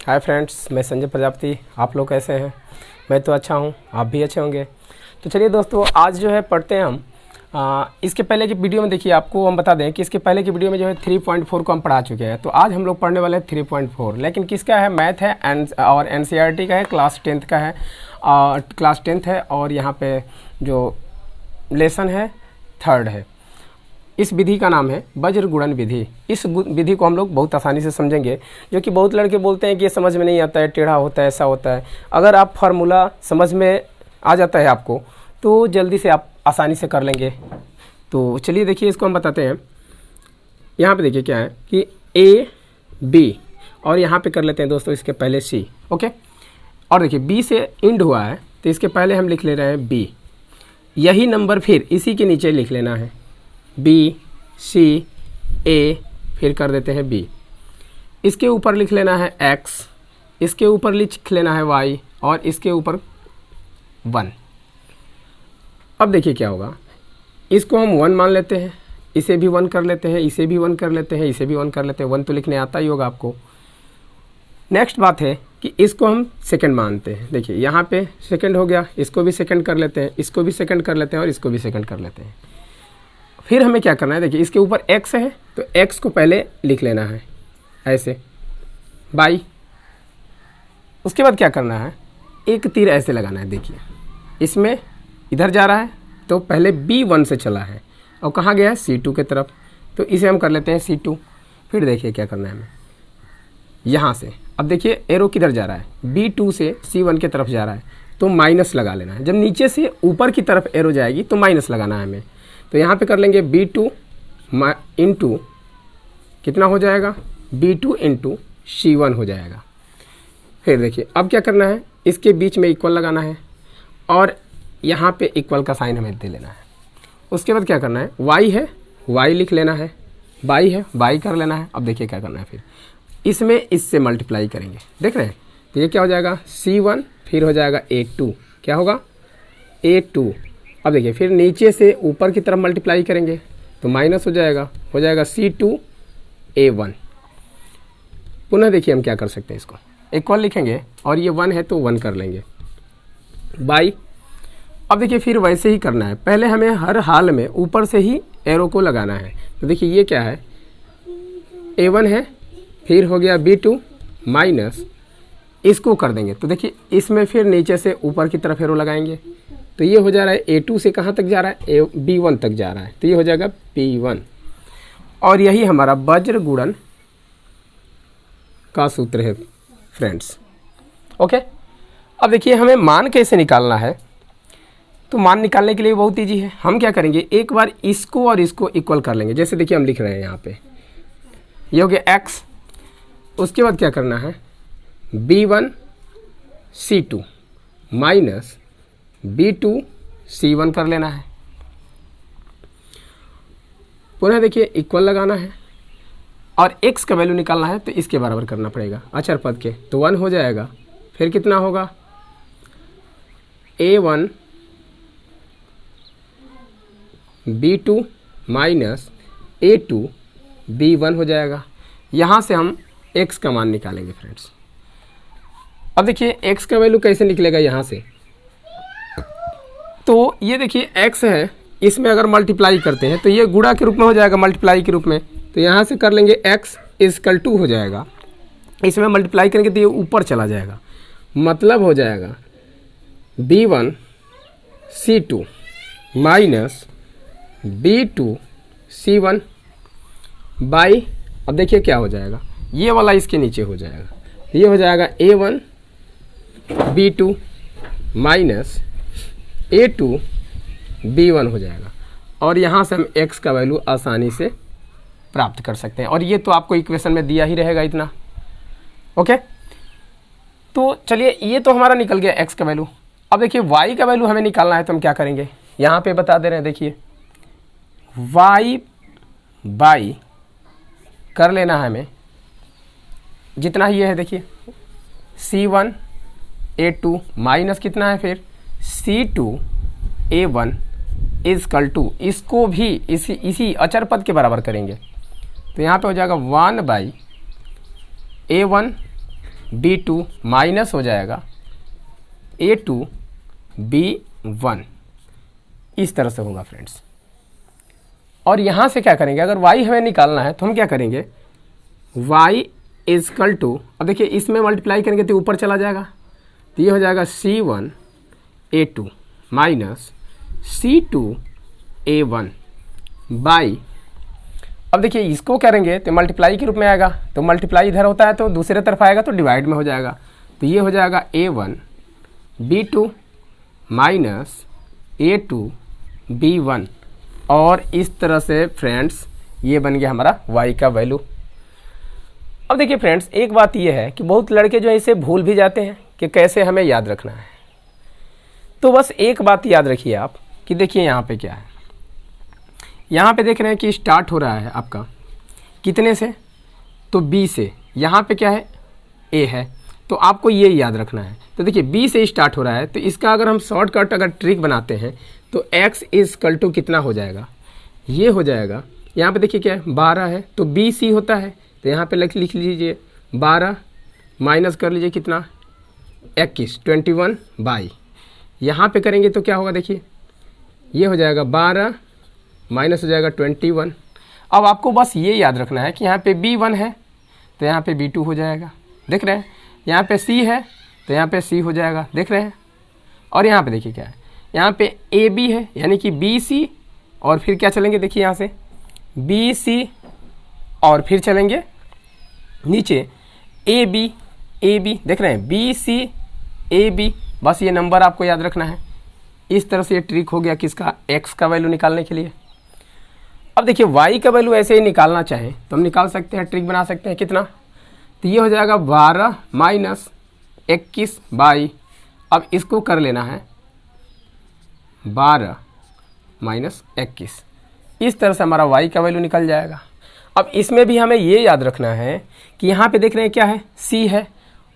Hi friends, मैं संजय प्रजापति। आप लोग कैसे हैं? मैं तो अच्छा हूं, आप भी अच्छे होंगे। तो चलिए दोस्तों, आज जो है पढ़ते हैं हम। इसके पहले की वीडियो में देखिए, आपको हम बता दें कि इसके पहले की वीडियो में जो है 3.4 को हम पढ़ा चुके हैं। तो आज हम लोग पढ़ने वाले हैं 3.4, लेकिन किसका है? मैथ है और NCERT का है, क्लास 10th का है। क्लास 10th है और यहाँ पे जो लेसन है 3rd है। इस विधि का नाम है वज्र गुणन विधि। इस विधि को हम लोग बहुत आसानी से समझेंगे, जो कि बहुत लड़के बोलते हैं कि ये समझ में नहीं आता है, टेढ़ा होता है, ऐसा होता है। अगर आप फार्मूला समझ में आ जाता है आपको, तो जल्दी से आप आसानी से कर लेंगे। तो चलिए देखिए, इसको हम बताते हैं। यहाँ पे देखिए क्या है कि A B और यहाँ पे कर लेते हैं दोस्तों इसके पहले C। ओके, और देखिए B से इंड हुआ है, तो इसके पहले हम लिख ले रहे हैं B। यही नंबर फिर इसी के नीचे लिख लेना है, B C A, फिर कर देते हैं B। इसके ऊपर लिख लेना है X, इसके ऊपर लिख लेना है Y और इसके ऊपर 1। अब देखिए क्या होगा, इसको हम 1 मान लेते हैं, इसे भी 1 कर लेते हैं, इसे भी 1 कर लेते हैं, इसे भी 1 कर लेते हैं। 1 तो लिखने आता ही होगा आपको। नेक्स्ट बात है कि इसको हम सेकंड मानते हैं। देखिए यहाँ पे सेकंड हो गया, इसको भी सेकंड कर लेते हैं, इसको भी सेकंड कर लेते हैं और इसको भी सेकंड कर लेते हैं। फिर हमें क्या करना है? देखिए इसके ऊपर x है, तो x को पहले लिख लेना है ऐसे बाई। उसके बाद क्या करना है? एक तीर ऐसे लगाना है। देखिए इसमें इधर जा रहा है, तो पहले B1 से चला है और कहाँ गया है? C2 के तरफ, तो इसे हम कर लेते हैं C2। फिर देखिए क्या करना है हमें, यहाँ से अब देखिए एरो किधर जा रहा है? B2 से C1 की तरफ जा रहा है, तो माइनस लगा लेना है। जब नीचे से ऊपर की तरफ एरो जाएगी तो माइनस लगाना है हमें। तो यहाँ पे कर लेंगे B2 इंटू कितना हो जाएगा? B2 इंटू C1 हो जाएगा। फिर देखिए अब क्या करना है, इसके बीच में इक्वल लगाना है और यहाँ पे इक्वल का साइन हमें दे लेना है। उसके बाद क्या करना है? y है, y लिख लेना है, बाई है, बाई कर लेना है। अब देखिए क्या करना है, फिर इसमें इससे मल्टीप्लाई करेंगे। देख रहे हैं? तो ये क्या हो जाएगा? C1, फिर हो जाएगा A2। क्या होगा? A2। अब देखिए फिर नीचे से ऊपर की तरफ मल्टीप्लाई करेंगे तो माइनस हो जाएगा C2 A1। पुनः देखिए हम क्या कर सकते हैं, इसको इक्वल लिखेंगे और ये 1 है तो 1 कर लेंगे बाई। अब देखिए फिर वैसे ही करना है, पहले हमें हर हाल में ऊपर से ही एरो को लगाना है। तो देखिए ये क्या है? A1 है, फिर हो गया B2 माइनस, इसको कर देंगे। तो देखिए इसमें फिर नीचे से ऊपर की तरफ एरो लगाएंगे, तो ये हो जा रहा है A2 से कहाँ तक जा रहा है? B1 तक जा रहा है, तो ये हो जाएगा P1। और यही हमारा वज्र गुणन का सूत्र है फ्रेंड्स। ओके, अब देखिए हमें मान कैसे निकालना है। तो मान निकालने के लिए बहुत ईजी है। हम क्या करेंगे, एक बार इसको और इसको इक्वल कर लेंगे। जैसे देखिए हम लिख रहे हैं यहाँ पे, ये हो गया x। उसके बाद क्या करना है? B1 C2 minus B2 C1 कर लेना है। पुनः देखिए इक्वल लगाना है और x का वैल्यू निकालना है, तो इसके बराबर करना पड़ेगा अचर पद के, तो 1 हो जाएगा। फिर कितना होगा? A1 B2 minus A2 B1 हो जाएगा। यहाँ से हम x का मान निकालेंगे फ्रेंड्स। अब देखिए x का वैल्यू कैसे निकलेगा यहाँ से? तो ये देखिए x है, इसमें अगर मल्टीप्लाई करते हैं तो ये गुणा के रूप में हो जाएगा, मल्टीप्लाई के रूप में। तो यहाँ से कर लेंगे x इक्वल टू हो जाएगा, इसमें मल्टीप्लाई करेंगे तो ये ऊपर चला जाएगा, मतलब हो जाएगा B1 C2 minus B2 C1 by. अब देखिए क्या हो जाएगा, ये वाला इसके नीचे हो जाएगा, ये हो जाएगा A1 B2 minus A2 B1 हो जाएगा। और यहाँ से हम x का वैल्यू आसानी से प्राप्त कर सकते हैं, और ये तो आपको इक्वेशन में दिया ही रहेगा इतना। ओके, तो चलिए ये तो हमारा निकल गया x का वैल्यू। अब देखिए y का वैल्यू हमें निकालना है, तो हम क्या करेंगे? यहाँ पे बता दे रहे हैं, देखिए y बाई कर लेना है हमें, जितना ही ये है देखिए C1 A2 माइनस कितना है फिर C2 A1 इजकल टू, इसको भी इसी अचर पद के बराबर करेंगे। तो यहाँ पे हो जाएगा 1 बाई A1 B2 माइनस हो जाएगा A2 B1, इस तरह से होगा फ्रेंड्स। और यहाँ से क्या करेंगे, अगर y हमें निकालना है तो हम क्या करेंगे, y इजकल टू, अब देखिए इसमें मल्टीप्लाई करेंगे तो ऊपर चला जाएगा, तो ये हो जाएगा C1 A2 minus C2 A1 by, अब देखिए इसको करेंगे तो मल्टीप्लाई के रूप में आएगा, तो मल्टीप्लाई इधर होता है तो दूसरे तरफ आएगा तो डिवाइड में हो जाएगा, तो ये हो जाएगा A1 B2 minus A2 B1, और इस तरह से फ्रेंड्स ये बन गया हमारा y का वैल्यू। अब देखिए फ्रेंड्स, एक बात ये है कि बहुत लड़के जो है इसे भूल भी जाते हैं कि कैसे हमें याद रखना है। तो बस एक बात याद रखिए आप कि देखिए यहाँ पे क्या है, यहाँ पे देख रहे हैं कि स्टार्ट हो रहा है आपका कितने से, तो B से, यहाँ पे क्या है A है, तो आपको ये याद रखना है। तो देखिए B से स्टार्ट हो रहा है, तो इसका अगर हम शॉर्टकट अगर ट्रिक बनाते हैं तो x इजकल टू कितना हो जाएगा, ये हो जाएगा, यहाँ पे देखिए क्या है 12 है, तो BC होता है, तो यहाँ पे लिख लीजिए 12 माइनस कर लीजिए कितना 21 21 बाई, यहाँ पे करेंगे तो क्या होगा, देखिए ये हो जाएगा 12 माइनस हो जाएगा 21। अब आपको बस ये याद रखना है कि यहाँ पे B1 है तो यहाँ पे B2 हो जाएगा, देख रहे हैं, यहाँ पे C है तो यहाँ पे C हो जाएगा, देख रहे हैं, और यहाँ पे देखिए क्या है, यहाँ पे AB है यानी कि BC, और फिर क्या चलेंगे, देखिए यहाँ से BC और फिर चलेंगे नीचे AB देख रहे हैं BC AB, बस ये नंबर आपको याद रखना है। इस तरह से ये ट्रिक हो गया किसका, x का वैल्यू निकालने के लिए। अब देखिए y का वैल्यू ऐसे ही निकालना चाहें तो हम निकाल सकते हैं, ट्रिक बना सकते हैं कितना, तो ये हो जाएगा 12 माइनस 21 बाई, अब इसको कर लेना है 12 माइनस 21, इस तरह से हमारा y का वैल्यू निकल जाएगा। अब इसमें भी हमें ये याद रखना है कि यहाँ पे देख रहे हैं क्या है, C है,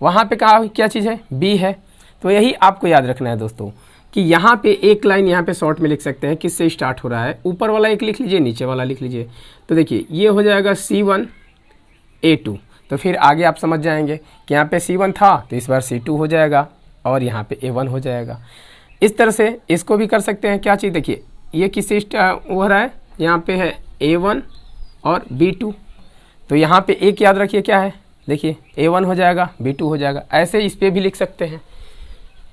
वहाँ पे क्या चीज़ है, B है, तो यही आपको याद रखना है दोस्तों कि यहाँ पे एक लाइन यहाँ पे शॉर्ट में लिख सकते हैं किससे स्टार्ट हो रहा है, ऊपर वाला एक लिख लीजिए, नीचे वाला लिख लीजिए, तो देखिए ये हो जाएगा C1 A2, तो फिर आगे आप समझ जाएंगे कि यहाँ पे C1 था तो इस बार C2 हो जाएगा और यहाँ पे A1 हो जाएगा। इस तरह से इसको भी कर सकते हैं, क्या चीज़, देखिए ये किससे हो रहा है, यहाँ पे है A1 और B2, तो यहाँ पे एक याद रखिए क्या है, देखिए A1 हो जाएगा B2 हो जाएगा, ऐसे इस पर भी लिख सकते हैं।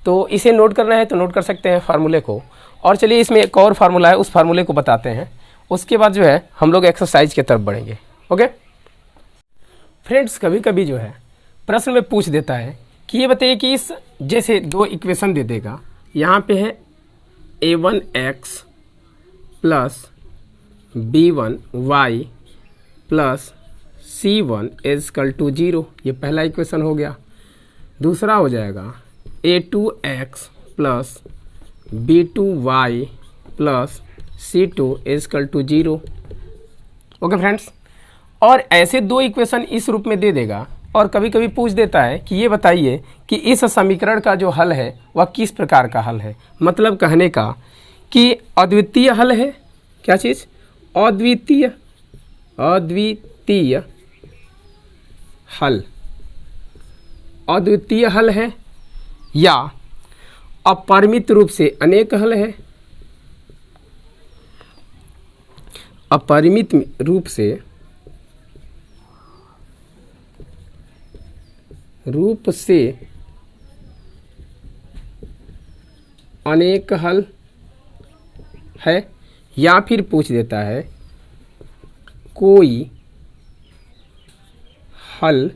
तो इसे नोट करना है तो नोट कर सकते हैं फार्मूले को, और चलिए इसमें एक और फार्मूला है उस फार्मूले को बताते हैं, उसके बाद जो है हम लोग एक्सरसाइज की तरफ बढ़ेंगे। ओके फ्रेंड्स, कभी कभी जो है प्रश्न में पूछ देता है कि ये बताइए कि इस जैसे दो इक्वेशन दे देगा, यहाँ पे है A1x plus B1y plus C1 is equal to 0, ये पहला इक्वेशन हो गया। दूसरा हो जाएगा A2x plus B2y plus C2 is equal to 0। Okay friends, और ऐसे दो इक्वेशन इस रूप में दे देगा, और कभी कभी पूछ देता है कि ये बताइए कि इस समीकरण का जो हल है वह किस प्रकार का हल है, मतलब कहने का कि अद्वितीय हल है, क्या चीज़, अद्वितीय हल, अद्वितीय हल है या अपरिमित रूप से अनेक हल है, अपरिमित रूप से अनेक हल है, या फिर पूछ देता है कोई हल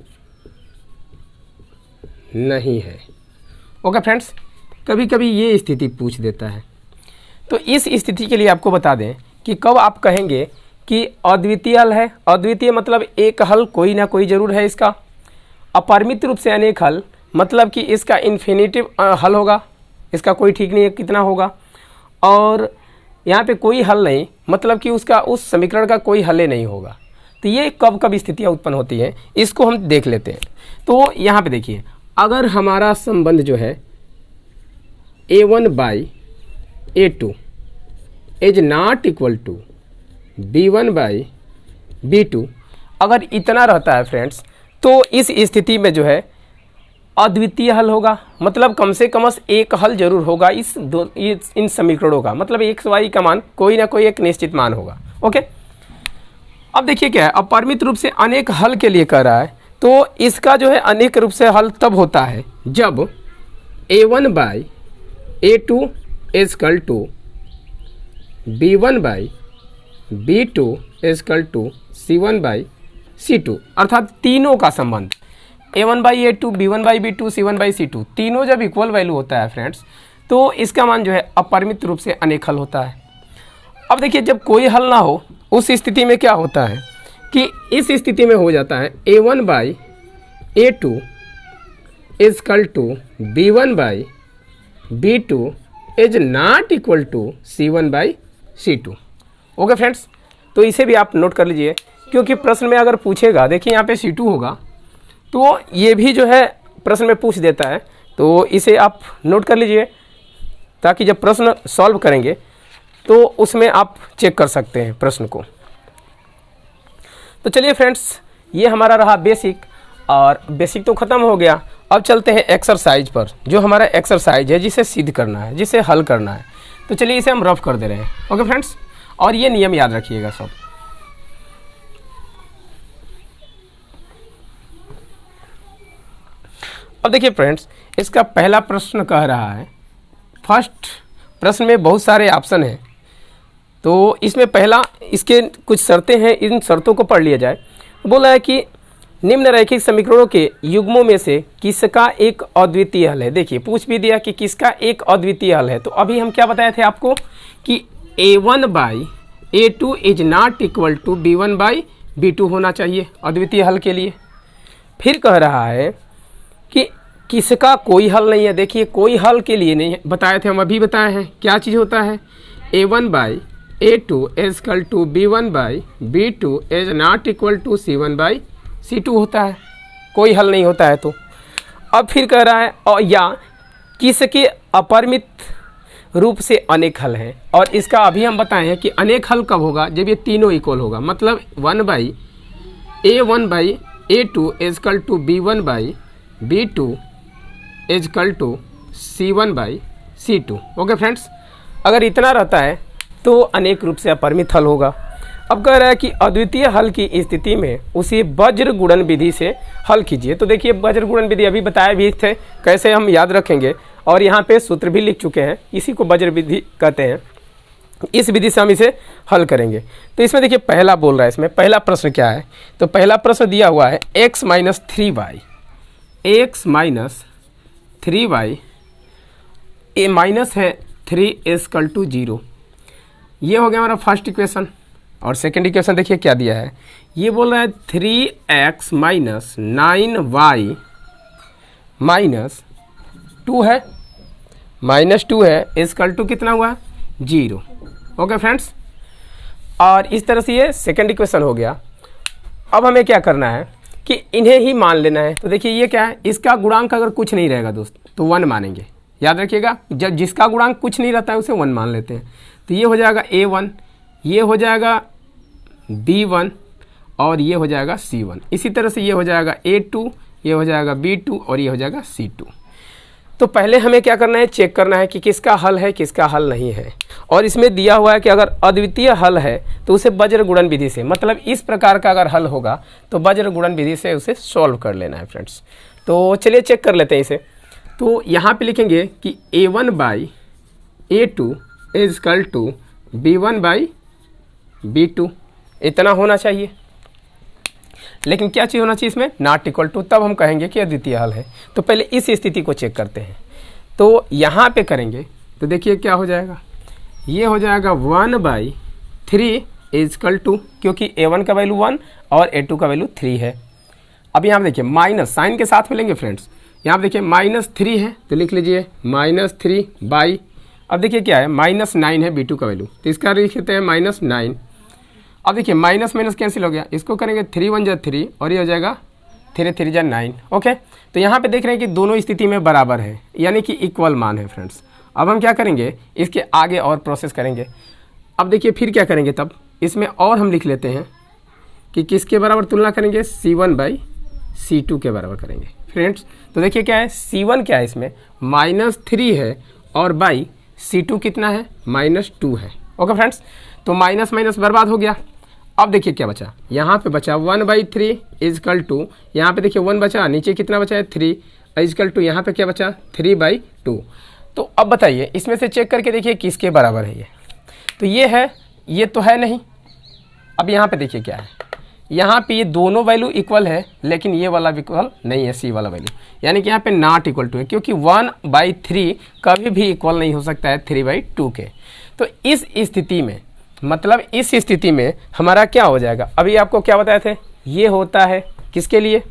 नहीं है। ओके फ्रेंड्स, कभी कभी ये स्थिति पूछ देता है, तो इस स्थिति के लिए आपको बता दें कि कब आप कहेंगे कि अद्वितीय हल है, अद्वितीय मतलब एक हल कोई ना कोई ज़रूर है इसका, अपरिमित रूप से अनेक हल मतलब कि इसका इन्फिनिटिव हल होगा, इसका कोई ठीक नहीं है कितना होगा, और यहाँ पे कोई हल नहीं मतलब कि उसका उस समीकरण का कोई हल ही नहीं होगा। तो ये कब कब स्थितियाँ उत्पन्न होती हैं इसको हम देख लेते हैं। तो यहाँ पे देखिए, अगर हमारा संबंध जो है A1 by A2 is not equal to B1 by B2, अगर इतना रहता है फ्रेंड्स, तो इस स्थिति में जो है अद्वितीय हल होगा, मतलब कम से कम एक हल जरूर होगा इन समीकरणों का, मतलब एक्स वाई का मान कोई ना कोई एक निश्चित मान होगा। ओके, अब देखिए क्या है, अपरिमित रूप से अनेक हल के लिए कह रहा है, तो इसका जो है अनेक रूप से हल तब होता है जब a1 by a2 is equal to b1 by b2 is equal to c1 by c2, अर्थात तीनों का संबंध a1 by a2 b1 by b2 c1 by c2 तीनों जब इक्वल वैल्यू होता है फ्रेंड्स, तो इसका मान जो है अपरिमित रूप से अनेक हल होता है। अब देखिए जब कोई हल ना हो उस स्थिति में क्या होता है कि इस स्थिति में हो जाता है a1 by a2 is equal to b1 by b2 is not equal to c1 by c2। Okay friends, तो इसे भी आप नोट कर लीजिए, क्योंकि प्रश्न में अगर पूछेगा, देखिए यहाँ पे c2 होगा, तो ये भी जो है प्रश्न में पूछ देता है, तो इसे आप नोट कर लीजिए ताकि जब प्रश्न सॉल्व करेंगे तो उसमें आप चेक कर सकते हैं प्रश्न को। तो चलिए फ्रेंड्स, ये हमारा रहा बेसिक, और बेसिक तो ख़त्म हो गया। अब चलते हैं एक्सरसाइज पर, जो हमारा एक्सरसाइज है जिसे सिद्ध करना है, जिसे हल करना है। तो चलिए इसे हम रफ कर दे रहे हैं। ओके फ्रेंड्स, और ये नियम याद रखिएगा सब। अब देखिए फ्रेंड्स, इसका पहला प्रश्न कह रहा है, फर्स्ट प्रश्न में बहुत सारे ऑप्शन हैं, तो इसमें पहला इसके कुछ शर्तें हैं, इन शर्तों को पढ़ लिया जाए। बोला है कि निम्नलिखित समीकरणों के युग्मों में से किसका एक अद्वितीय हल है। देखिए पूछ भी दिया कि किसका एक अद्वितीय हल है, तो अभी हम क्या बताए थे आपको कि a1 by a2 is not equal to b1 by b2 होना चाहिए अद्वितीय हल के लिए। फिर कह रहा है कि किसका कोई हल नहीं है। देखिए कोई हल के लिए नहीं है, बताए थे हम, अभी बताए हैं क्या चीज़ होता है, a1 by a2 is equal to b1 by b2 is not equal to c1 by c2 होता है, कोई हल नहीं होता है। तो अब फिर कह रहा है और या किसके अपरिमित रूप से अनेक हल हैं, और इसका अभी हम बताए हैं कि अनेक हल कब होगा, जब ये तीनों इक्वल होगा, मतलब 1 by a1 by a2 is equal to b1 by b2 is equal to c1 by c2। Okay friends, अगर इतना रहता है तो अनेक रूप से अपरिमित हल होगा। अब कह रहा है कि अद्वितीय हल की स्थिति में उसी वज्र गुणन विधि से हल कीजिए। तो देखिए वज्र गुणन विधि अभी बताए भी थे, कैसे हम याद रखेंगे, और यहाँ पे सूत्र भी लिख चुके हैं, इसी को वज्र विधि कहते हैं। इस विधि से हम इसे हल करेंगे। तो इसमें देखिए पहला बोल रहा है, इसमें पहला प्रश्न क्या है, तो पहला प्रश्न दिया हुआ है x minus 3y, x minus 3y, ए माइनस है 3 इजकल टू 0। ये हो गया हमारा फर्स्ट इक्वेशन। और सेकेंड इक्वेशन देखिए क्या दिया है, ये बोल रहा है 3x माइनस 9y माइनस 2 है, माइनस 2 है, इजकल टू कितना हुआ, 0। ओके फ्रेंड्स, और इस तरह से ये सेकेंड इक्वेशन हो गया। अब हमें क्या करना है कि इन्हें ही मान लेना है। तो देखिए ये क्या है, इसका गुणांक अगर कुछ नहीं रहेगा दोस्त तो 1 मानेंगे, याद रखिएगा, जब जिसका गुणांक कुछ नहीं रहता है उसे 1 मान लेते हैं। तो ये हो जाएगा a1, ये हो जाएगा b1, और ये हो जाएगा c1। इसी तरह से ये हो जाएगा a2, ये हो जाएगा b2, और ये हो जाएगा c2। तो पहले हमें क्या करना है, चेक करना है कि किसका हल है, किसका हल नहीं है। और इसमें दिया हुआ है कि अगर अद्वितीय हल है तो उसे वज्र गुणन विधि से, मतलब इस प्रकार का अगर हल होगा तो वज्र गुणन विधि से उसे सॉल्व कर लेना है फ्रेंड्स। तो चलिए चेक कर लेते हैं इसे। तो यहाँ पे लिखेंगे कि a1 by a2 is equal to b1 by b2, इतना होना चाहिए। लेकिन क्या चीज़ होना चाहिए इसमें, नॉट इक्वल टू, तब हम कहेंगे कि अद्वितीय हल है। तो पहले इस स्थिति को चेक करते हैं। तो यहाँ पे करेंगे तो देखिए क्या हो जाएगा, ये हो जाएगा 1 बाई 3 इजकल टू, क्योंकि a1 का वैल्यू 1 और a2 का वैल्यू 3 है। अब यहाँ देखिए माइनस साइन के साथ में लेंगे फ्रेंड्स, यहाँ देखिए -3 है तो लिख लीजिए -3 बाई, अब देखिए क्या है -9 है b2 का वैल्यू, तो इसका लिख लेते हैं -9। अब देखिए माइनस माइनस कैंसिल हो गया, इसको करेंगे 3 1 जा 3, और ये हो जाएगा 3 3 जा 9। ओके, तो यहाँ पे देख रहे हैं कि दोनों स्थिति में बराबर है, यानी कि इक्वल मान है फ्रेंड्स। अब हम क्या करेंगे, इसके आगे और प्रोसेस करेंगे। अब देखिए फिर क्या करेंगे, तब इसमें और हम लिख लेते हैं कि किसके बराबर तुलना करेंगे, c1 बाई c2 के बराबर करेंगे। फ्रेंड्स। तो देखिए क्या है, C1 क्या है इसमें -3 है और बाई C2 कितना है -2 है। ओके फ्रेंड्स, तो माइनस माइनस बर्बाद हो गया। अब देखिए क्या बचा, यहाँ पे बचा 1/3 इजकल टू, यहाँ पे देखिए 1 बचा, नीचे कितना बचा है 3 इजकल टू, यहाँ पे क्या बचा 3/2। तो अब बताइए इसमें से चेक करके देखिए किसके बराबर है ये। तो ये है, ये तो है नहीं। अब यहाँ पे देखिए क्या है, यहाँ पे ये दोनों वैल्यू इक्वल है लेकिन ये वाला इक्वल नहीं है, सी वाला वैल्यू, यानी कि यहाँ पे नॉट इक्वल टू है, क्योंकि 1/3 कभी भी इक्वल नहीं हो सकता है 3/2 के। तो इस स्थिति में, मतलब इस स्थिति में हमारा क्या हो जाएगा, अभी आपको क्या बताए थे, ये होता है किसके लिए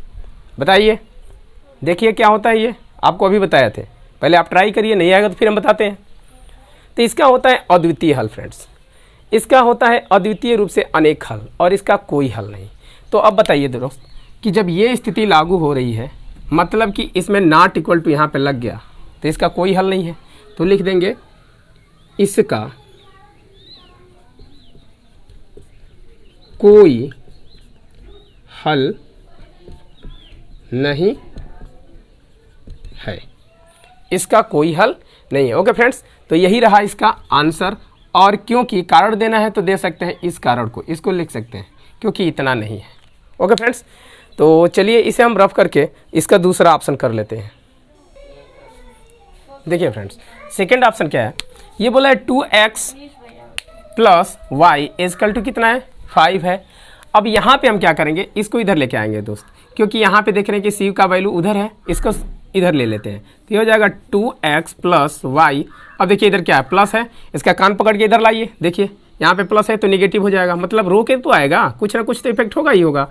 बताइए, देखिए क्या होता है, ये आपको अभी बताए थे, पहले आप ट्राई करिए, नहीं आएगा तो फिर हम बताते हैं। तो इसका होता है अद्वितीय हल फ्रेंड्स, इसका होता है अद्वितीय रूप से अनेक हल और इसका कोई हल नहीं। तो अब बताइए दोस्त कि जब ये स्थिति लागू हो रही है, मतलब कि इसमें नॉट इक्वल टू यहाँ पे लग गया, तो इसका कोई हल नहीं है। तो लिख देंगे इसका कोई हल नहीं है, इसका कोई हल नहीं है। ओके फ्रेंड्स, तो यही रहा इसका आंसर। और क्योंकि कारण देना है तो दे सकते हैं इस कारण को, इसको लिख सकते हैं क्योंकि इतना नहीं है। ओके फ्रेंड्स, तो चलिए इसे हम रफ करके इसका दूसरा ऑप्शन कर लेते हैं। देखिए फ्रेंड्स, सेकंड ऑप्शन क्या है, ये बोला है 2x + y इजकल टू कितना है 5 है। अब यहाँ पे हम क्या करेंगे, इसको इधर लेके आएंगे दोस्त, क्योंकि यहाँ पे देख रहे हैं कि c का वैल्यू उधर है, इसको इधर ले लेते हैं। तो ये हो जाएगा 2x + y। अब देखिए इधर क्या है, प्लस है, इसका कान पकड़ के इधर लाइए, देखिए यहाँ पे प्लस है तो निगेटिव हो जाएगा, मतलब रो के तो आएगा, कुछ ना कुछ तो इफेक्ट होगा ही होगा।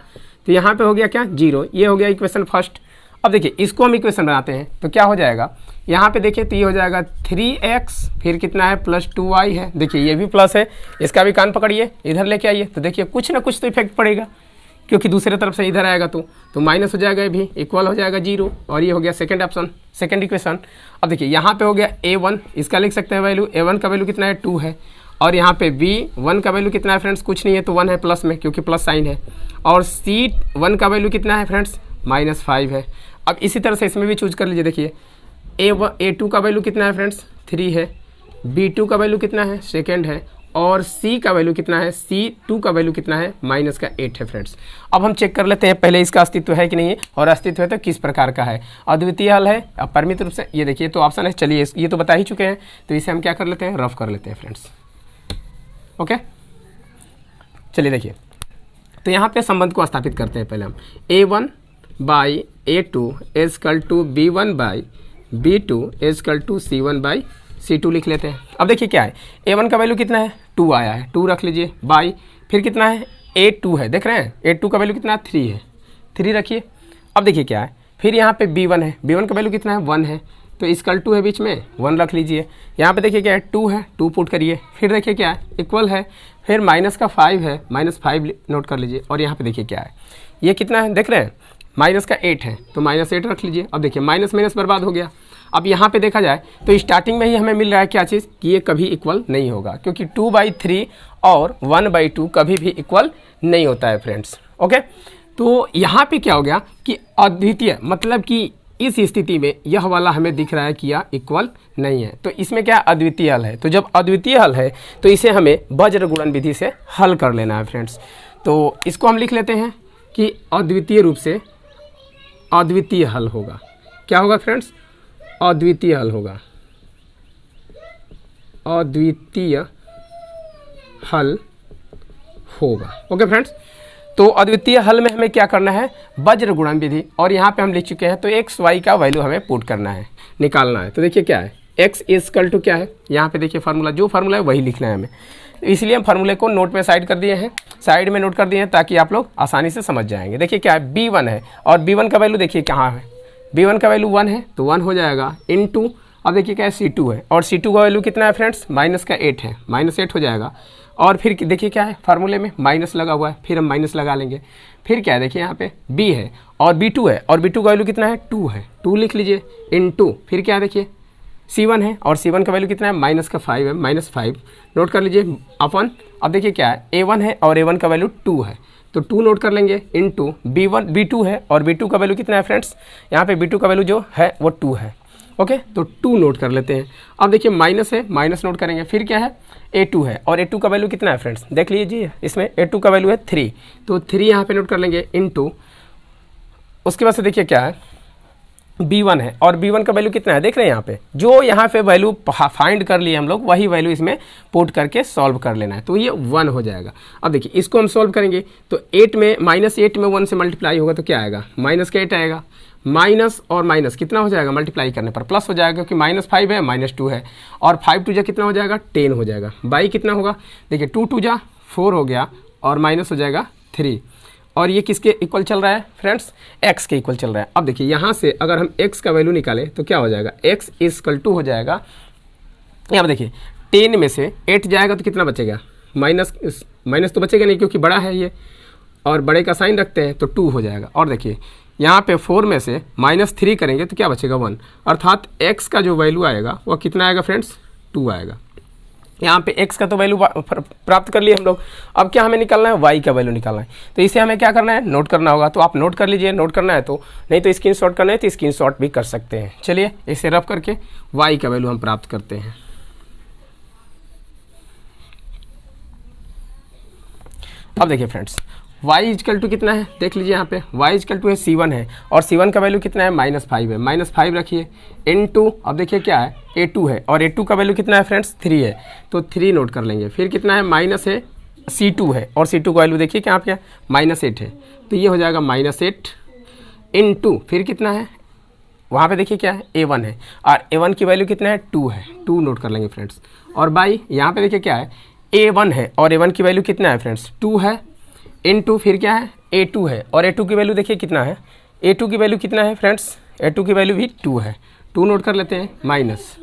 तो यहाँ पे हो गया क्या 0, ये हो गया इक्वेशन फर्स्ट। अब देखिए इसको हम इक्वेशन बनाते हैं तो क्या हो जाएगा, यहाँ पे देखिए तो ये हो जाएगा 3x, फिर कितना है +2y है, देखिए ये भी प्लस है, इसका भी कान पकड़िए इधर लेके आइए, तो देखिए कुछ ना कुछ तो इफेक्ट पड़ेगा, क्योंकि दूसरे तरफ से इधर आएगा तो माइनस हो जाएगा, ये भी इक्वल हो जाएगा 0। और ये हो गया सेकंड ऑप्शन, सेकंड इक्वेशन। अब देखिए यहाँ पे हो गया a1, इसका लिख सकते हैं वैल्यू, a1 का वैल्यू कितना है 2 है, और यहाँ पे b1 का वैल्यू कितना है फ्रेंड्स, कुछ नहीं है तो 1 है प्लस में, क्योंकि प्लस साइन है, और c1 का वैल्यू कितना है फ्रेंड्स -5 है। अब इसी तरह से इसमें भी चूज कर लीजिए, देखिए a2 का वैल्यू कितना है फ्रेंड्स 3 है, b2 का वैल्यू कितना है सेकेंड है, और c का वैल्यू कितना है, c2 का वैल्यू कितना है -8 है फ्रेंड्स। अब हम चेक कर लेते हैं पहले इसका अस्तित्व है कि नहीं है, और अस्तित्व है तो किस प्रकार का है, अद्वितीय हल है, अब परिमित रूप से, ये देखिए तो ऑप्शन है। चलिए ये तो बता ही चुके हैं, तो इसे हम क्या कर लेते हैं, रफ कर लेते हैं फ्रेंड्स। ओके, चलिए देखिए, तो यहाँ पे संबंध को स्थापित करते हैं। पहले हम a1/a2 is equal to b1/b2 is equal to c1/c2 लिख लेते हैं। अब देखिए क्या है, a1 का वैल्यू कितना है 2 आया है, 2 रख लीजिए, बाई फिर कितना है a2 है, देख रहे हैं a2 का वैल्यू कितना है 3 है, 3 रखिए। अब देखिए क्या है, फिर यहाँ पे b1 है, b1 का वैल्यू कितना है 1 है, तो इजकल टू है बीच में 1 रख लीजिए। यहाँ पे देखिए क्या है 2 है, 2 पुट करिए, फिर देखिए क्या है इक्वल है, फिर -5 है, -5 नोट कर लीजिए। और यहाँ पे देखिए क्या है, ये कितना है देख रहे हैं -8 है, तो -8 रख लीजिए। अब देखिए माइनस माइनस बर्बाद हो गया। अब यहाँ पे देखा जाए तो स्टार्टिंग में ही हमें मिल रहा है क्या चीज़, कि ये कभी इक्वल नहीं होगा, क्योंकि 2/3 और 1/2 कभी भी इक्वल नहीं होता है फ्रेंड्स। ओके, तो यहाँ पे क्या हो गया कि अद्वितीय, मतलब कि इस स्थिति में यह वाला हमें दिख रहा है कि यह इक्वल नहीं है, तो इसमें क्या अद्वितीय हल है। तो जब अद्वितीय हल है तो इसे हमें वज्र गुणन विधि से हल कर लेना है फ्रेंड्स। तो इसको हम लिख लेते हैं कि अद्वितीय रूप से अद्वितीय हल होगा। क्या होगा फ्रेंड्स, अद्वितीय हल होगा, अद्वितीय हल होगा। ओके फ्रेंड्स, तो अद्वितीय हल में हमें क्या करना है, वज्र गुणन विधि, और यहाँ पे हम लिख चुके हैं, तो x y का वैल्यू हमें पुट करना है, निकालना है। तो देखिए क्या है, x इजकल टू क्या है, यहाँ पे देखिए फार्मूला, जो फार्मूला है वही लिखना है हमें, इसलिए हम फार्मूले को नोट में साइड कर दिए हैं, साइड में नोट कर दिए हैं ताकि आप लोग आसानी से समझ जाएंगे। देखिए क्या है, b1 है, और b1 का वैल्यू देखिए कहाँ है, b1 का वैल्यू 1 है, तो 1 हो जाएगा इनटू, अब देखिए क्या है c2 है, और c2 का वैल्यू कितना है फ्रेंड्स -8 है, -8 हो जाएगा। और फिर देखिए क्या है, फार्मूले में माइनस लगा हुआ है, फिर हम माइनस लगा लेंगे। फिर क्या है, देखिए यहाँ पे b है और b2 है, और b2 का वैल्यू कितना है 2 है, 2 लिख लीजिए इनटू, फिर क्या है देखिए c1 है, और c1 का वैल्यू कितना है -5 है, -5 नोट कर लीजिए अपन। अब देखिए क्या है, a1 है और a1 का वैल्यू 2 है, तो 2 नोट कर लेंगे इनटू B2 है और B2 का वैल्यू कितना है फ्रेंड्स, यहाँ पे B2 का वैल्यू जो है वो 2 है। ओके, तो 2 नोट कर लेते हैं। अब देखिए माइनस है, माइनस नोट करेंगे, फिर क्या है A2 है और A2 का वैल्यू कितना है फ्रेंड्स, देख लीजिए इसमें A2 का वैल्यू है 3, तो 3 यहाँ पे नोट कर लेंगे इनटू, उसके बाद से देखिए क्या है B1 है और B1 का वैल्यू कितना है, देख रहे हैं यहाँ पे जो यहाँ पे वैल्यू फाइंड कर लिए हम लोग, वही वैल्यू इसमें पुट करके सॉल्व कर लेना है, तो ये 1 हो जाएगा। अब देखिए इसको हम सॉल्व करेंगे तो 8 में -8 में 1 से मल्टीप्लाई होगा तो क्या आएगा, माइनस का 8 आएगा, माइनस और माइनस कितना हो जाएगा, मल्टीप्लाई करने पर प्लस हो जाएगा, क्योंकि -5 है -2 है और 5 2 जा कितना हो जाएगा 10 हो जाएगा, बाई कितना होगा, देखिए 2 2 जा 4 हो गया और माइनस हो जाएगा 3, और ये किसके इक्वल चल रहा है फ्रेंड्स, x के इक्वल चल रहा है। अब देखिए यहाँ से अगर हम x का वैल्यू निकालें तो क्या हो जाएगा, x = हो जाएगा, यहाँ पर देखिए 10 में से 8 जाएगा तो कितना बचेगा, माइनस तो बचेगा नहीं क्योंकि बड़ा है ये, और बड़े का साइन रखते हैं तो 2 हो जाएगा। और देखिए यहाँ पे 4 में से -3 करेंगे तो क्या बचेगा 1, अर्थात x का जो वैल्यू आएगा वह कितना आएगा फ्रेंड्स, 2 आएगा। यहाँ पे x का तो वैल्यू प्राप्त कर लिए हम लोग, अब क्या हमें निकालना है, y का वैल्यू निकालना है, तो इसे हमें क्या करना है, नोट करना होगा, तो आप नोट कर लीजिए, नोट करना है तो, नहीं तो स्क्रीनशॉट करना है तो स्क्रीनशॉट भी कर सकते हैं। चलिए इसे रफ करके y का वैल्यू हम प्राप्त करते हैं। अब देखिए फ्रेंड्स y = कितना है, देख लीजिए यहाँ पे y = है C1 है और C1 का वैल्यू कितना है, -5 है, -5 रखिए इनटू, अब देखिए क्या है A2 है और A2 का वैल्यू कितना है फ्रेंड्स 3 है, तो 3 नोट कर लेंगे, फिर कितना है माइनस है C2 है और C2 का वैल्यू देखिए क्या पे -8 है, तो ये हो जाएगा -8 इनटू, फिर कितना है वहाँ पे देखिए क्या है A1 है और A1 की वैल्यू कितना है 2 है, 2 नोट कर लेंगे फ्रेंड्स, और बाई यहाँ पे देखिए क्या है A1 है और A1 की वैल्यू कितना है फ्रेंड्स 2 है इनटू, फिर क्या है A2 है और A2 की वैल्यू देखिए कितना है, A2 की वैल्यू कितना है फ्रेंड्स, A2 की वैल्यू भी 2 है, 2 नोट कर लेते हैं, माइनस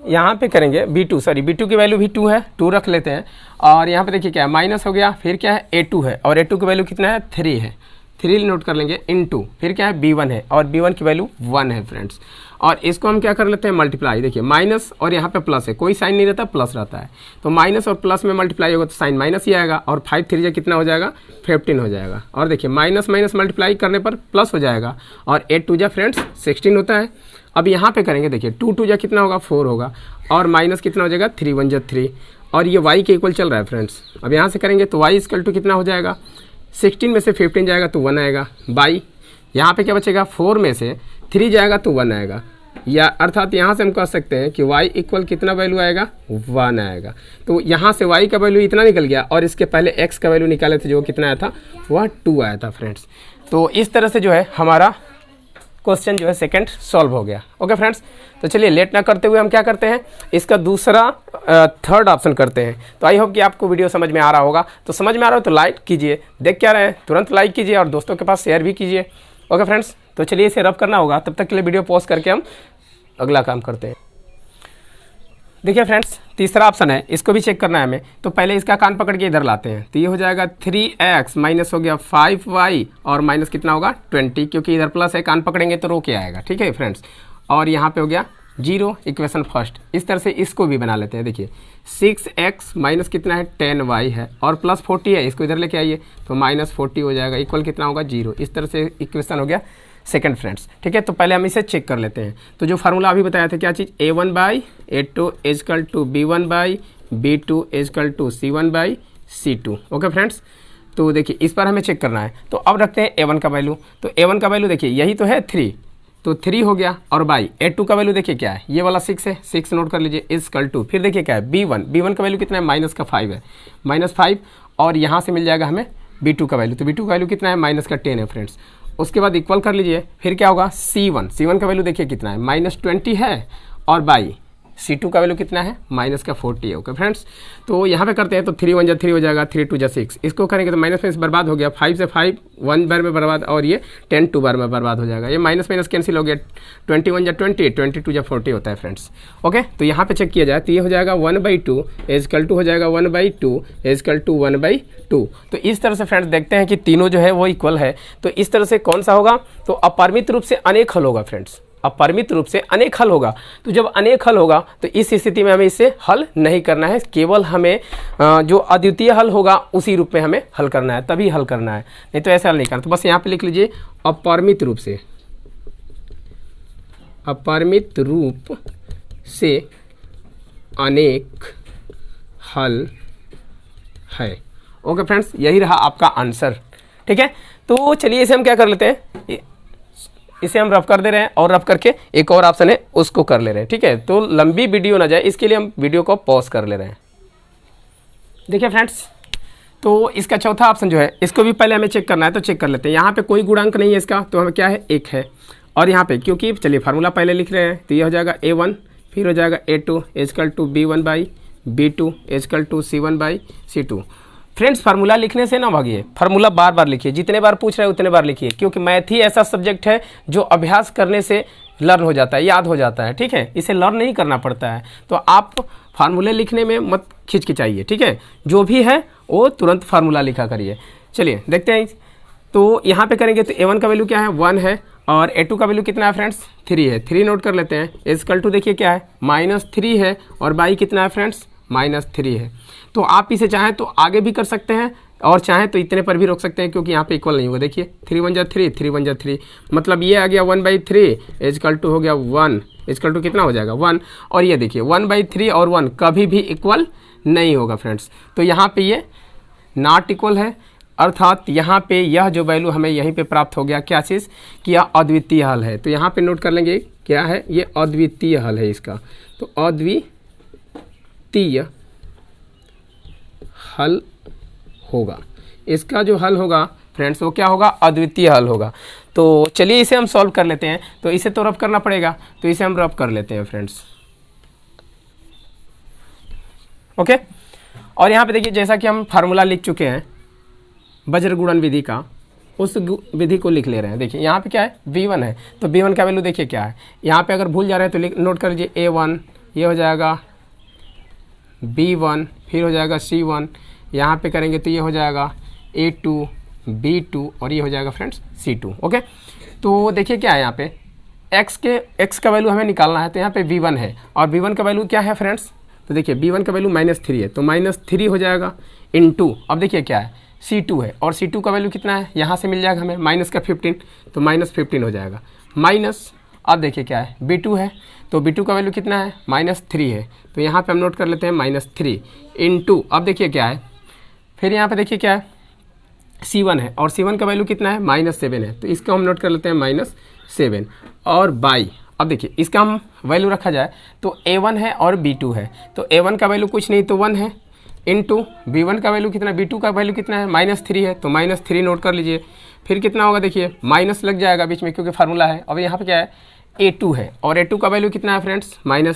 यहाँ पे करेंगे B2 की वैल्यू भी 2 है, 2 रख लेते हैं, और यहाँ पे देखिए क्या है माइनस हो गया, फिर क्या है A2 है और A2 की वैल्यू कितना है 3 है, 3 नोट कर लेंगे इनटू, फिर क्या है B1 है और B1 की वैल्यू 1 है फ्रेंड्स, और इसको हम क्या कर लेते हैं मल्टीप्लाई, देखिए माइनस और यहाँ पे प्लस है, कोई साइन नहीं रहता प्लस रहता है, तो माइनस और प्लस में मल्टीप्लाई होगा तो साइन माइनस ही आएगा, और 5 3 जा कितना हो जाएगा 15 हो जाएगा, और देखिए माइनस मल्टीप्लाई करने पर प्लस हो जाएगा, और 8 2 जा फ्रेंड्स 16 होता है। अब यहाँ पे करेंगे देखिए 2 2 जा कितना होगा 4 होगा, और माइनस कितना हो जाएगा 3 1 जा 3, और ये y के इक्वल चल रहा है फ्रेंड्स। अब यहाँ से करेंगे तो y = कितना हो जाएगा, 16 में से 15 जाएगा तो 1 आएगा, बाई यहाँ पे क्या बचेगा 4 में से 3 जाएगा तो 1 आएगा, या अर्थात यहाँ से हम कह सकते हैं कि y = कितना वैल्यू आएगा 1 आएगा, तो यहाँ से y का वैल्यू इतना निकल गया, और इसके पहले x का वैल्यू निकाले थे जो कितना आया था वह 2 आया था फ्रेंड्स। तो इस तरह से जो है हमारा क्वेश्चन जो है सेकंड सॉल्व हो गया। ओके फ्रेंड्स, तो चलिए लेट ना करते हुए हम क्या करते हैं, इसका दूसरा थर्ड ऑप्शन करते हैं। तो आई होप कि आपको वीडियो समझ में आ रहा होगा, तो समझ में आ रहा हो तो लाइक कीजिए, देख क्या रहे हैं तुरंत लाइक कीजिए और दोस्तों के पास शेयर भी कीजिए। ओके फ्रेंड्स, तो चलिए इसे रब करना होगा, तब तक के लिए वीडियो पॉज करके हम अगला काम करते हैं। देखिए फ्रेंड्स तीसरा ऑप्शन है, इसको भी चेक करना है हमें, तो पहले इसका कान पकड़ के इधर लाते हैं, तो ये हो जाएगा 3x माइनस हो गया 5y और माइनस कितना होगा 20, क्योंकि इधर प्लस है, कान पकड़ेंगे तो रो के आएगा, ठीक है फ्रेंड्स, और यहाँ पे हो गया 0, इक्वेशन फर्स्ट। इस तरह से इसको भी बना लेते हैं, देखिए 6x माइनस कितना है 10y है और प्लस 40 है, इसको इधर लेके आइए तो माइनस 40 हो जाएगा, इक्वल कितना होगा 0। इस तरह से इक्वेशन हो गया सेकंड फ्रेंड्स, ठीक है। तो पहले हम इसे चेक कर लेते हैं। तो जो फार्मूला अभी बताया था क्या चीज़, a1/a2 is equal to b1/b2 is equal to c1/c2। Okay friends, तो देखिए इस पर हमें चेक करना है, तो अब रखते हैं a1 का वैल्यू। तो a1 का वैल्यू देखिए यही तो है 3, तो 3 हो गया, और बाई a2 का वैल्यू देखिए क्या है, ये वाला 6 है, 6 नोट कर लीजिए इजकल टू, फिर देखिए क्या है b1 का वैल्यू कितना है माइनस का 5 है, -5, और यहाँ से मिल जाएगा हमें b2 का वैल्यू, तो b2 का वैल्यू कितना है माइनस का 10 है फ्रेंड्स। उसके बाद इक्वल कर लीजिए, फिर क्या होगा c1 का वैल्यू देखिए कितना है -20 है, और बाई c2 का वैल्यू कितना है माइनस का 40 है। ओके फ्रेंड्स, तो यहाँ पे करते हैं, तो 3 1 जा 3 हो जाएगा, 3 2 जा 6, इसको करेंगे तो माइनस में बर्बाद हो गया, 5 से 5 1 बार में बर्बाद, और ये 10 2 बार में बर्बाद हो जाएगा, ये माइनस माइनस कैंसिल हो गया, 21 जा 20, 22 जा 40 होता है फ्रेंड्स। ओके, तो यहाँ पे चेक किया जाए तो ये हो जाएगा 1/2 इजकल टू हो जाएगा 1/2 इजकल टू 1/2। तो इस तरह से फ्रेंड्स देखते हैं कि तीनों जो है वो इक्वल है, तो इस तरह से कौन सा होगा, तो अपरिमित रूप से अनेक हल होगा फ्रेंड्स। अपरिमित रूप से अनेक हल होगा। तो जब अनेक हल होगा तो इस स्थिति में हमें इसे हल नहीं करना है, केवल हमें जो अद्वितीय हल होगा उसी रूप में हमें हल करना है, तभी हल करना है, नहीं तो ऐसा हल नहीं करना। तो बस यहाँ पे लिख लीजिए अपरिमित रूप से, अपरिमित रूप से अनेक हल है। ओके फ्रेंड्स, यही रहा आपका आंसर। ठीक है, तो चलिए इसे हम क्या कर लेते हैं, इसे हम रफ कर दे रहे हैं और रफ करके एक और ऑप्शन है उसको कर ले रहे हैं। ठीक है, तो लंबी वीडियो ना जाए इसके लिए हम वीडियो को पॉज कर ले रहे हैं। देखिए फ्रेंड्स, तो इसका चौथा ऑप्शन जो है इसको भी पहले हमें चेक करना है, तो चेक कर लेते हैं। यहाँ पे कोई गुणांक नहीं है इसका, तो हमें क्या है, एक है। और यहाँ पे क्योंकि चलिए फार्मूला पहले लिख रहे हैं, तो ये हो जाएगा A1, फिर हो जाएगा A2 is equal to B1/B2 is equal to C1/C2। Friends, formula लिखने से ना भागिए, फार्मूला बार बार लिखिए, जितने बार पूछ रहे हैं उतने बार लिखिए, क्योंकि मैथ ही ऐसा सब्जेक्ट है जो अभ्यास करने से लर्न हो जाता है, याद हो जाता है। ठीक है, इसे लर्न नहीं करना पड़ता है, तो आप फार्मूले लिखने में मत खिचकिचाइए। ठीक है, जो भी है वो तुरंत फार्मूला लिखा करिए। चलिए देखते हैं, तो यहाँ पे करेंगे तो A1 का वैल्यू क्या है, 1 है, और A2 का वैल्यू कितना है फ्रेंड्स, 3 है। 3 नोट कर लेते हैं। इजकल टू देखिए क्या है, -3 है, और बाई कितना है फ्रेंड्स, -3 है। तो आप इसे चाहें तो आगे भी कर सकते हैं और चाहें तो इतने पर भी रोक सकते हैं, क्योंकि यहाँ पे इक्वल नहीं होगा। देखिए 3 1 जा 3, 3 1 जा 3, मतलब ये आ गया 1/3 इजकल टू हो गया 1, इजकल टू कितना हो जाएगा 1। और ये देखिए 1/3 और 1 कभी भी इक्वल नहीं होगा फ्रेंड्स, तो यहाँ पे ये नॉट इक्वल है, अर्थात यहाँ पे यह जो वैल्यू हमें यहीं पे प्राप्त हो गया, क्या चीज़, कि यह अद्वितीय हल है। तो यहाँ पे नोट कर लेंगे क्या है, ये अद्वितीय हल है इसका। तो अद्वितीय हल होगा, इसका जो हल होगा फ्रेंड्स वो क्या होगा, अद्वितीय हल होगा। तो चलिए इसे हम सॉल्व कर लेते हैं। तो इसे तो रफ करना पड़ेगा, तो इसे हम रफ कर लेते हैं फ्रेंड्स। ओके, और यहाँ पे देखिए जैसा कि हम फार्मूला लिख चुके हैं वज्र गुणन विधि का, उस विधि को लिख ले रहे हैं। देखिए यहाँ पे क्या है, B1 है, तो B1 का वैल्यू देखिए क्या है। यहाँ पे अगर भूल जा रहे हैं तो नोट कर लीजिए A1, ये हो जाएगा B1, फिर हो जाएगा C1, यहाँ पे करेंगे तो ये हो जाएगा A2, B2, और ये हो जाएगा फ्रेंड्स C2। ओके, तो देखिए क्या है यहाँ पे x का वैल्यू हमें निकालना है, तो यहाँ पे V1 है, और V1 का वैल्यू क्या है फ्रेंड्स, तो देखिए B1 का वैल्यू -3 है, तो -3 हो जाएगा इनटू, अब देखिए क्या है, C2 है, और C2 का वैल्यू कितना है, यहाँ से मिल जाएगा हमें माइनस का 15, तो -15 हो जाएगा माइनस। अब देखिए क्या है, B2 है, तो B2 का वैल्यू कितना है, -3 है, तो यहाँ पे हम नोट कर लेते हैं -3 इनटू, अब देखिए क्या है, फिर यहाँ पे देखिए क्या है, C1 है, और C1 का वैल्यू कितना है, -7 है, तो इसका हम नोट कर लेते हैं -7, और बाई, अब देखिए इसका हम वैल्यू रखा जाए तो A1 है और B2 है, तो A1 का वैल्यू कुछ नहीं तो 1 है, इनटू B1 का वैल्यू कितना है, B2 का वैल्यू कितना है, -3 है, तो -3 नोट कर लीजिए। फिर कितना होगा, देखिए माइनस लग जाएगा बीच में क्योंकि फार्मूला है। अब यहाँ पे क्या है, A2 है, और A2 का वैल्यू कितना है फ्रेंड्स, 3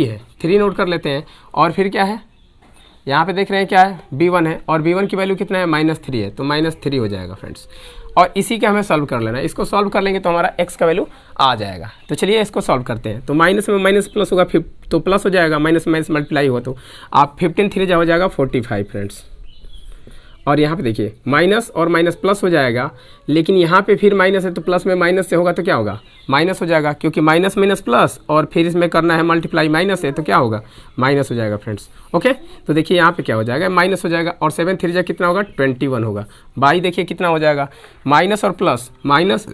है, 3 नोट कर लेते हैं। और फिर क्या है, यहाँ पे देख रहे हैं क्या है, B1 है, और B1 की वैल्यू कितना है, -3 है, तो -3 हो जाएगा फ्रेंड्स। और इसी का हमें सॉल्व कर लेना है, इसको सॉल्व कर लेंगे तो हमारा x का वैल्यू आ जाएगा। तो चलिए इसको सॉल्व करते हैं। तो माइनस में माइनस प्लस होगा, तो प्लस हो जाएगा, माइनस माइनस मल्टीप्लाई हुआ तो आप 15 3 हो जाएगा 45 फ्रेंड्स। और यहाँ पे देखिए माइनस और माइनस प्लस हो जाएगा, लेकिन यहाँ पे फिर माइनस है तो प्लस में माइनस से होगा तो क्या होगा, माइनस हो जाएगा, क्योंकि माइनस माइनस प्लस और फिर इसमें करना है मल्टीप्लाई माइनस है तो क्या होगा, माइनस हो जाएगा फ्रेंड्स। ओके, तो देखिए यहाँ पे क्या हो जाएगा, माइनस हो जाएगा, और 7 3 कितना होगा, 21 होगा। बाई देखिए कितना हो जाएगा, माइनस और प्लस, माइनस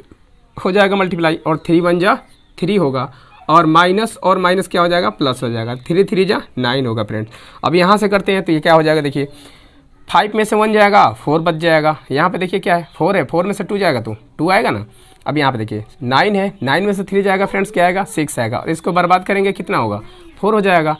हो जाएगा मल्टीप्लाई, और 3 1 जा 3 होगा, और माइनस क्या हो जाएगा, प्लस हो जाएगा, 3 3 जा 9 होगा फ्रेंड्स। अब यहाँ से करते हैं तो ये क्या हो जाएगा, देखिए 5 में से 1 जाएगा, 4 बच जाएगा। यहाँ पे देखिए क्या है, 4 है, 4 में से 2 जाएगा तो 2 आएगा ना। अब यहाँ पे देखिए 9 है, 9 में से 3 जाएगा फ्रेंड्स, क्या आएगा, 6 आएगा, और इसको बर्बाद करेंगे कितना होगा, 4 हो जाएगा।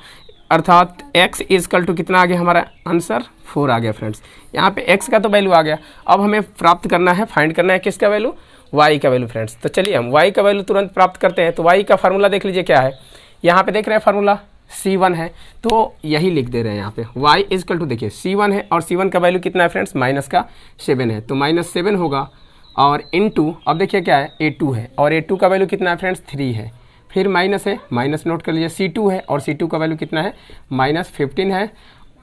अर्थात x इजकल टू कितना आ गया, हमारा आंसर 4 आ गया फ्रेंड्स। यहाँ पे x का तो वैल्यू आ गया, अब हमें प्राप्त करना है, फाइंड करना है किसका वैल्यू, y का वैल्यू फ्रेंड्स। तो चलिए हम y का वैल्यू तुरंत प्राप्त करते हैं। तो y का फार्मूला देख लीजिए क्या है, यहाँ पे देख रहे हैं फार्मूला C1 है, तो यही लिख दे रहे हैं यहाँ पे y इजकल टू, देखिए C1 है और C1 का वैल्यू कितना है फ्रेंड्स, -7 है, तो -7 होगा, और इनटू, अब देखिए क्या है, A2 है, और A2 का वैल्यू कितना है फ्रेंड्स, 3 है, फिर माइनस है, माइनस नोट कर लीजिए, C2 है, और C2 का वैल्यू कितना है, -15 है,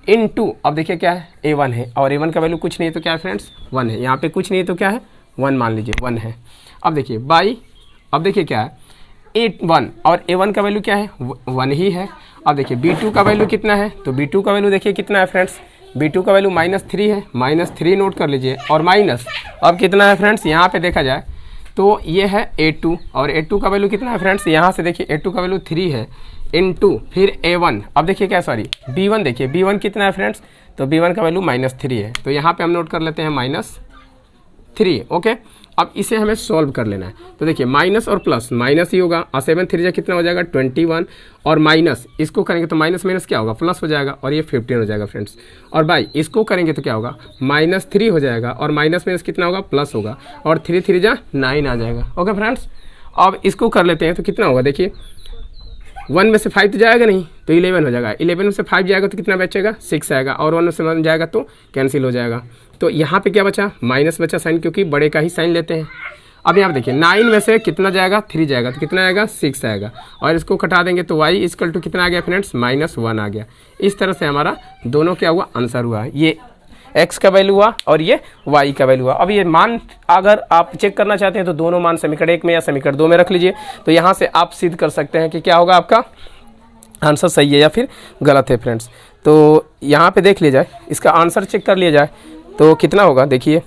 इनटू, अब देखिए क्या है, A1 है, और A1 का वैल्यू कुछ नहीं है तो क्या है फ्रेंड्स, 1 है, यहाँ पे कुछ नहीं है तो क्या है, 1 मान लीजिए, 1 है। अब देखिए बाई, अब देखिए क्या है A1 और A1 का वैल्यू क्या है 1 ही है। अब देखिए B2 का वैल्यू कितना है, तो B2 का वैल्यू देखिए कितना है फ्रेंड्स, B2 का वैल्यू -3 है, -3 नोट कर लीजिए और माइनस अब कितना है फ्रेंड्स, यहाँ पे देखा जाए तो ये है A2 और A2 का वैल्यू कितना है फ्रेंड्स, यहाँ से देखिए A2 का वैल्यू 3 है इनटू फिर A1, अब देखिए क्या सॉरी B1 देखिए B1 कितना है फ्रेंड्स, तो B1 का वैल्यू -3 है, तो यहाँ पे हम नोट कर लेते हैं -3। ओके, अब इसे हमें सॉल्व कर लेना है, तो देखिए माइनस और प्लस माइनस ही होगा और 7 3 कितना हो जाएगा 21 और माइनस इसको करेंगे तो माइनस माइनस क्या होगा प्लस हो जाएगा और ये 15 हो जाएगा फ्रेंड्स। और बाई इसको करेंगे तो क्या होगा -3 हो जाएगा और माइनस माइनस कितना होगा प्लस होगा और 3 3 9 आ जाएगा। ओके फ्रेंड्स, अब इसको कर लेते हैं तो कितना होगा, देखिए 1 में से 5 तो जाएगा नहीं तो 11 हो जाएगा, 11 में से 5 जाएगा तो कितना बचेगा 6 आएगा और 1 में से 1 जाएगा तो कैंसिल हो जाएगा। तो यहाँ पे क्या बचा माइनस बचा साइन, क्योंकि बड़े का ही साइन लेते हैं। अब यहाँ पे देखिए 9 में से कितना जाएगा 3 जाएगा तो कितना आएगा 6 आएगा और इसको कटा देंगे तो y इक्वल टू कितना आ गया फ्रेंड्स -1 आ गया। इस तरह से हमारा दोनों क्या हुआ आंसर हुआ, ये x का वैल्यू हुआ और ये y का वैल्यू हुआ। अब ये मान अगर आप चेक करना चाहते हैं तो दोनों मान समीकरण 1 में या समीकरण 2 में रख लीजिए, तो यहाँ से आप सिद्ध कर सकते हैं कि क्या होगा आपका आंसर सही है या फिर गलत है फ्रेंड्स। तो यहाँ पे देख लिया जाए, इसका आंसर चेक कर लिया जाए तो कितना होगा, देखिए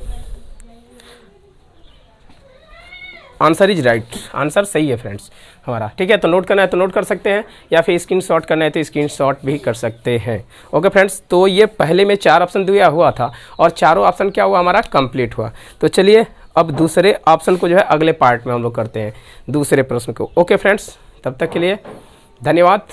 आंसर इज राइट, आंसर सही है फ्रेंड्स हमारा। ठीक है, तो नोट करना है तो नोट कर सकते हैं या फिर स्क्रीनशॉट करना है तो स्क्रीनशॉट भी कर सकते हैं। ओके फ्रेंड्स, तो ये पहले में 4 ऑप्शन दिया हुआ था और चारों ऑप्शन क्या हुआ हमारा कंप्लीट हुआ। तो चलिए अब दूसरे ऑप्शन को जो है अगले पार्ट में हम लोग करते हैं दूसरे प्रश्न को। ओके फ्रेंड्स, तब तक के लिए धन्यवाद।